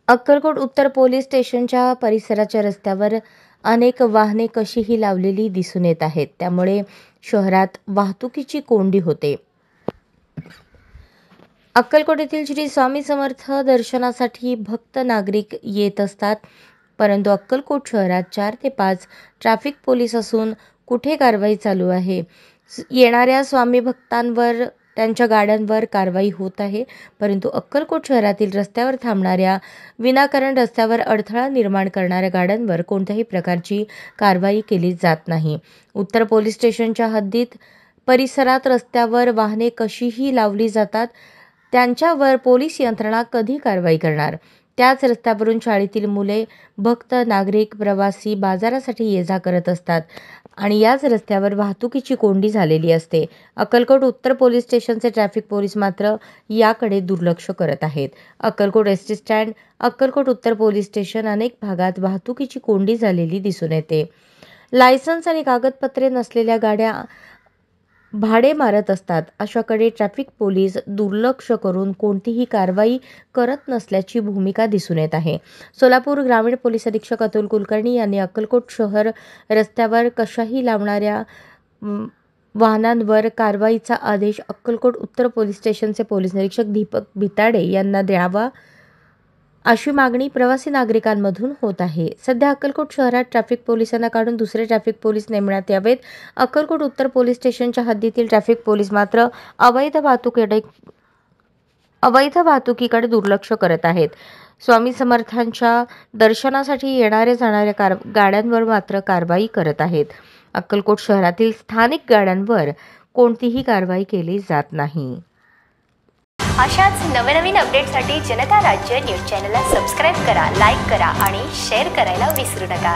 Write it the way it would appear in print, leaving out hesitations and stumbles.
अक्कलकोट उत्तर पोलीस स्टेशनच्या परिसराच्या रस्त्यावर अनेक वाहने कशीही लावलेली दिसून येत आहेत. त्यामुळे शहरात वाहतुकीची कोंडी होते. अक्कलकोट येथील श्री स्वामी समर्थ दर्शनासाठी भक्त नागरिक येत असतात. परंतु अक्कलकोट शहरात 4 ते 5 ट्रॅफिक पोलीस असून कुठे कारवाई चालू आहे? येणाऱ्या स्वामी भक्तांवर त्यांच्या गाड्यांवर कारवाई होत आहे. परंतु अक्कलकोट शहरातील रस्त्यावर थांबणाऱ्या, विनाकारण रस्त्यावर अडथळा निर्माण करणाऱ्या गाड्यांवर कोणत्याही प्रकारची कारवाई केली जात नाही. उत्तर पोलीस स्टेशनच्या हद्दीत परिसरात रस्त्यावर वाहने कशीही लावली जातात. त्यांच्यावर पोलीस यंत्रणा कधी कारवाई करणार? त्याच रस्त्यावरून शाळेतील मुले, भक्त, नागरिक, प्रवासी बाजारासाठी ये-जा करत असतात आणि याच रस्त्यावर वाहतुकीची कोंडी झालेली असते. अक्कलकोट उत्तर पोलीस स्टेशनचे ट्रॅफिक पोलीस मात्र याकडे दुर्लक्ष करत आहेत. अक्कलकोट एसटी स्टँड, अक्कलकोट उत्तर पोलीस स्टेशन अनेक भागात वाहतुकीची कोंडी झालेली दिसून येते. लायसन्स आणि कागदपत्रे नसलेल्या गाड्या भाडे मारत असतात. अशाकडे ट्रॅफिक पोलीस दुर्लक्ष करून कोणतीही कारवाई करत नसल्याची भूमिका दिसून येत आहे. सोलापूर ग्रामीण पोलीस अधीक्षक अतुल कुलकर्णी यांनी अक्कलकोट शहर रस्त्यावर कशाही लावणाऱ्या वाहनांवर कारवाईचा आदेश अक्कलकोट उत्तर पोलीस स्टेशनचे पोलीस निरीक्षक दीपक भिताडे यांना द्यावा, अशी मागणी प्रवासी नागरिकांमधून होत आहे. सध्या अक्कलकोट शहरात ट्रॅफिक पोलिसांना काढून दुसरे ट्रॅफिक पोलीस नेमण्यात यावेत. अक्कलकोट उत्तर पोलीस स्टेशनच्या हद्दीतील ट्रॅफिक पोलीस मात्र अवैध वाहतुकीकडे दुर्लक्ष करत आहेत. स्वामी समर्थांच्या दर्शनासाठी येणाऱ्या जाणाऱ्या गाड्यांवर मात्र कारवाई करत आहेत. अक्कलकोट शहरातील स्थानिक गाड्यांवर कोणतीही कारवाई केली जात नाही. अशाच नवनवीन अपडेटसाठी जनता राज्य न्यूज चॅनलला सबस्क्राईब करा, लाईक करा आणि शेअर करायला विसरू नका.